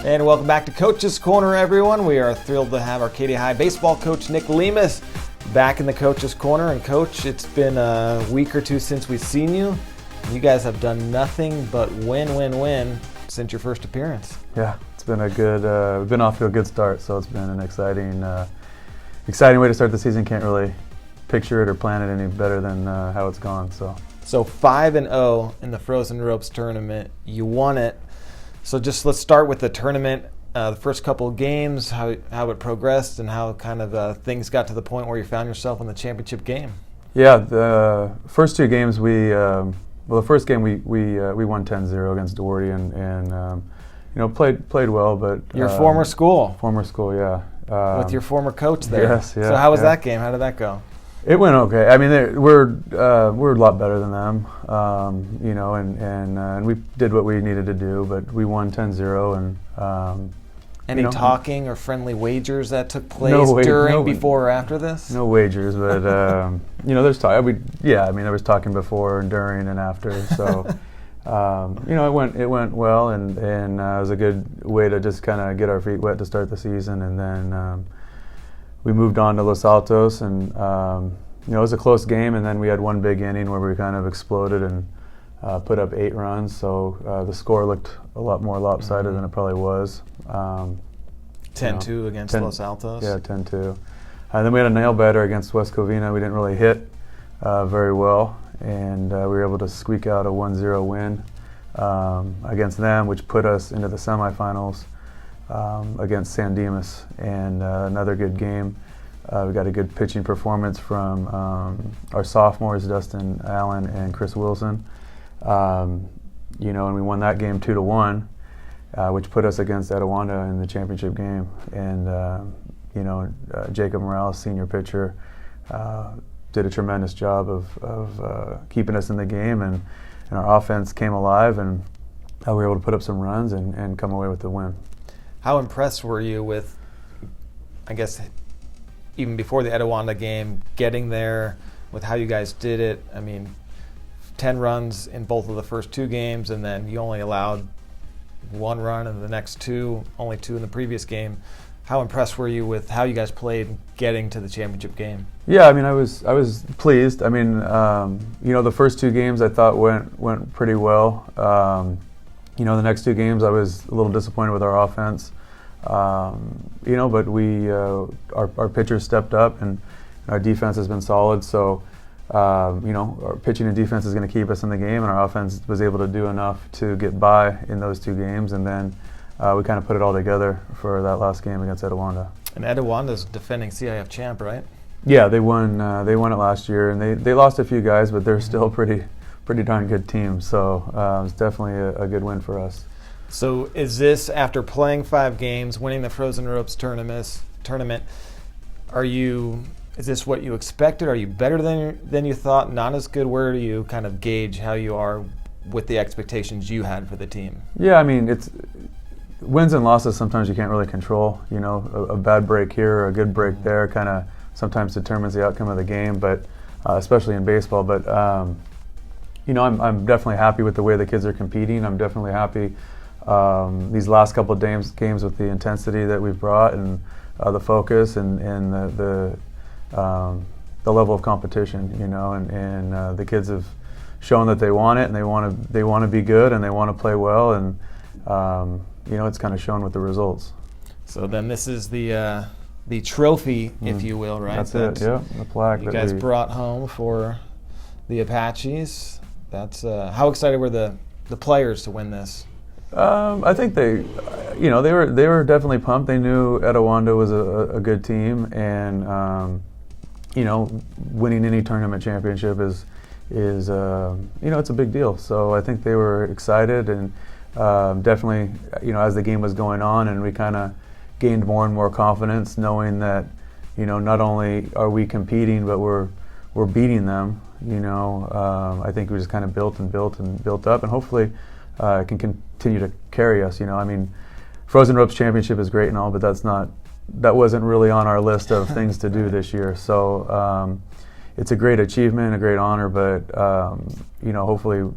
And welcome back to Coach's Corner, everyone. We are thrilled to have Arcadia High Baseball coach Nick LEMAS back in the Coach's Corner. And Coach, it's been a week or two since we've seen you. You guys have done nothing but win since your first appearance. Yeah, it's been a good, we've been off to a good start, so it's been an exciting way to start the season. Can't really picture it or plan it any better than how it's gone. So 5-0 in the Frozen Ropes tournament. You won it. So just let's start with the tournament. The first couple of games, how it progressed, and how kind of things got to the point where you found yourself in the championship game. Yeah, the first two games the first game we won 10-0 against Doherty and played well, but your former school, yeah, with your former coach there. Yes, yeah. So how was that game? How did that go? It went okay. I mean, we're a lot better than them, and we did what we needed to do, but we won 10-0 and. Any talking or friendly wagers that took place during, before, or after this? No wagers, but there's talk. There was talking before and during and after. So it went well, and it was a good way to just kind of get our feet wet to start the season, and then we moved on to Los Altos, and it was a close game, and then we had one big inning where we kind of exploded and put up 8 runs. So the score looked a lot more lopsided than it probably was. 10-2 against Los Altos. Yeah, 10-2. And then we had a nail biter against West Covina. We didn't really hit very well, and we were able to squeak out a 1-0 win against them, which put us into the semifinals against San Dimas, and another good game. We got a good pitching performance from our sophomores, Dustin Allen and Chris Wilson. And we won that game 2-1, which put us against Etiwanda in the championship game. And Jacob Morales, senior pitcher, did a tremendous job of keeping us in the game, and our offense came alive, and we were able to put up some runs and come away with the win. How impressed were you with, I guess, even before the Etiwanda game, getting there, with how you guys did it? I mean, 10 runs in both of the first 2 games, and then you only allowed 1 run in the next 2, only 2 in the previous game. How impressed were you with how you guys played getting to the championship game? Yeah, I mean, I was pleased. I mean, the first 2 games I thought went pretty well. The next 2 games I was a little disappointed with our offense. But our pitchers stepped up, and our defense has been solid. So, our pitching and defense is going to keep us in the game, and our offense was able to do enough to get by in those 2 games, and then we kind of put it all together for that last game against Etiwanda. And Etiwanda's defending CIF champ, right? Yeah, they won it last year, and they lost a few guys, but they're still pretty darn good team. So it was definitely a good win for us. So is this, after playing 5 games, winning the Frozen Ropes tournament, is this what you expected? Are you better than you thought? Not as good? Where do you kind of gauge how you are with the expectations you had for the team? Yeah, I mean, it's wins and losses sometimes you can't really control. A bad break here or a good break there kind of sometimes determines the outcome of the game, but especially in baseball. But I'm definitely happy with the way the kids are competing. I'm definitely happy these last couple of games with the intensity that we've brought, and the focus and the level of competition, and the kids have shown that they want it, and they want to be good, and they want to play well, and it's kind of shown with the results. So then this is the trophy, if you will, right? That's it. Yeah, the plaque you guys brought home for the Apaches. That's how excited were the players to win this? I think they were definitely pumped. They knew Etiwanda was a good team, and winning any tournament championship is it's a big deal. So I think they were excited, and definitely as the game was going on, and we kind of gained more and more confidence, knowing that not only are we competing, but we're beating them. I think we just kind of built up, and hopefully it can continue to carry us. Frozen Ropes Championship is great and all, but that wasn't really on our list of things to do this year. So it's a great achievement, a great honor, but hopefully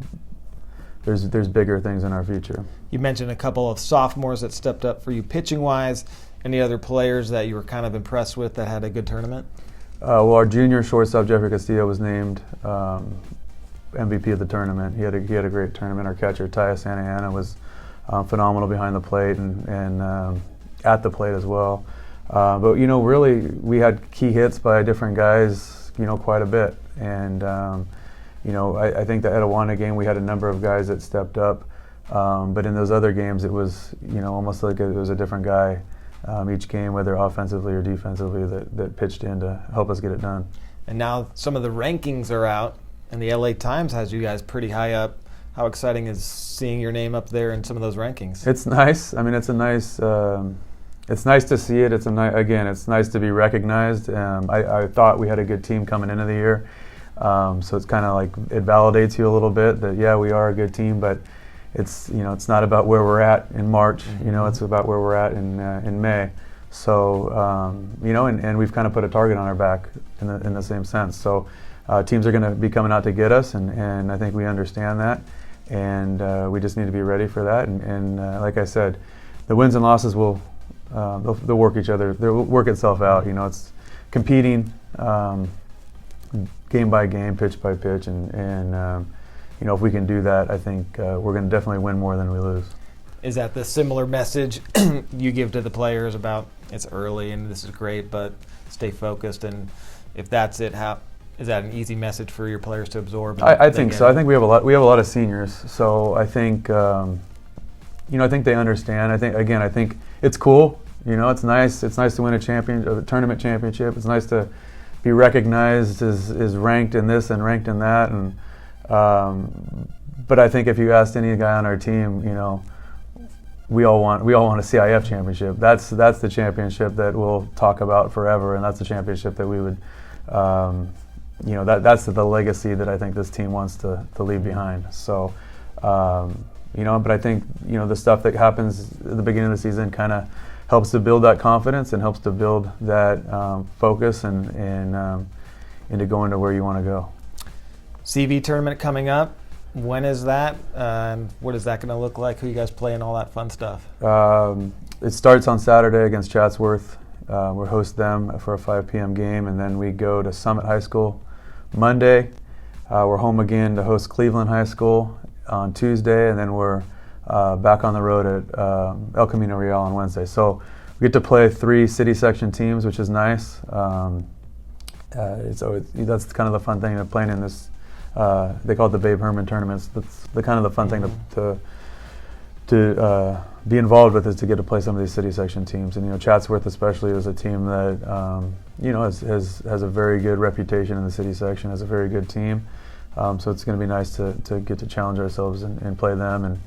there's bigger things in our future. You mentioned a couple of sophomores that stepped up for you pitching-wise. Any other players that you were kind of impressed with that had a good tournament? Well, our junior shortstop, Jeffrey Castillo, was named MVP of the tournament. He had a great tournament. Our catcher, Taya Santa Ana, was phenomenal behind the plate and at the plate as well. But, really, we had key hits by different guys, quite a bit. And, I think the Etiwanda game, we had a number of guys that stepped up. But in those other games, it was, almost like it was a different guy each game, whether offensively or defensively, that pitched in to help us get it done. And now some of the rankings are out, and the LA Times has you guys pretty high up. How exciting is seeing your name up there in some of those rankings? It's nice. I mean, it's nice to see it. It's nice to be recognized. I thought we had a good team coming into the year, so it's kind of like it validates you a little bit that we are a good team, but it's not about where we're at in March. It's about where we're at in May. So and we've kind of put a target on our back in the same sense. So teams are going to be coming out to get us, and I think we understand that, and we just need to be ready for that. And like I said, the wins and losses will they'll work they'll work itself out. It's competing game by game, pitch by pitch, and if we can do that, I think we're going to definitely win more than we lose. Is that the similar message you give to the players about it's early and this is great, but stay focused? And if that's it, is that an easy message for your players to absorb? I think so. I think we have a lot of seniors, so I think I think they understand. I think it's cool. It's nice. It's nice to win a tournament championship. It's nice to be recognized as ranked in this and ranked in that, and. But I think if you asked any guy on our team, we all want a CIF championship. That's the championship that we'll talk about forever, and that's the championship that we would, that's the legacy that I think this team wants to leave behind. So, but I think the stuff that happens at the beginning of the season kind of helps to build that confidence and helps to build that focus and into going to where you want to go. CV tournament coming up. When is that? What is that going to look like? Who you guys play and all that fun stuff? It starts on Saturday against Chatsworth. We'll host them for a 5 p.m. game, and then we go to Summit High School Monday. We're home again to host Cleveland High School on Tuesday, and then we're back on the road at El Camino Real on Wednesday. So we get to play 3 city section teams, which is nice. That's kind of the fun thing of playing in this. They call it the Babe Herman tournaments. That's the kind of the fun thing to be involved with, is to get to play some of these city section teams. And Chatsworth especially is a team that has a very good reputation in the city section, has a very good team. So it's going to be nice to get to challenge ourselves and play them. And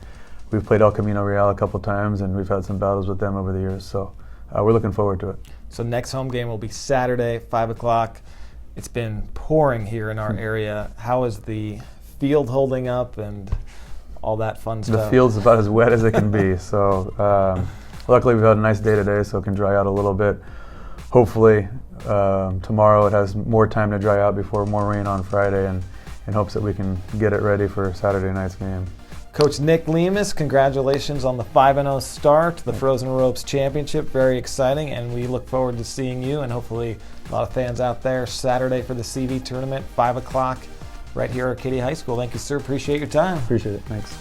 we've played El Camino Real a couple times, and we've had some battles with them over the years. So we're looking forward to it. So next home game will be Saturday, 5 o'clock. It's been pouring here in our area. How is the field holding up and all that fun stuff? The field's about as wet as it can be. So luckily we've had a nice day today, so it can dry out a little bit. Hopefully tomorrow it has more time to dry out before more rain on Friday, and in hopes that we can get it ready for Saturday night's game. Coach Nick LEMAS, congratulations on the 5-0 start to the Frozen Ropes Championship. Very exciting, and we look forward to seeing you and hopefully a lot of fans out there Saturday for the CV tournament, 5 o'clock, right here at Arcadia High School. Thank you, sir. Appreciate your time. Appreciate it. Thanks.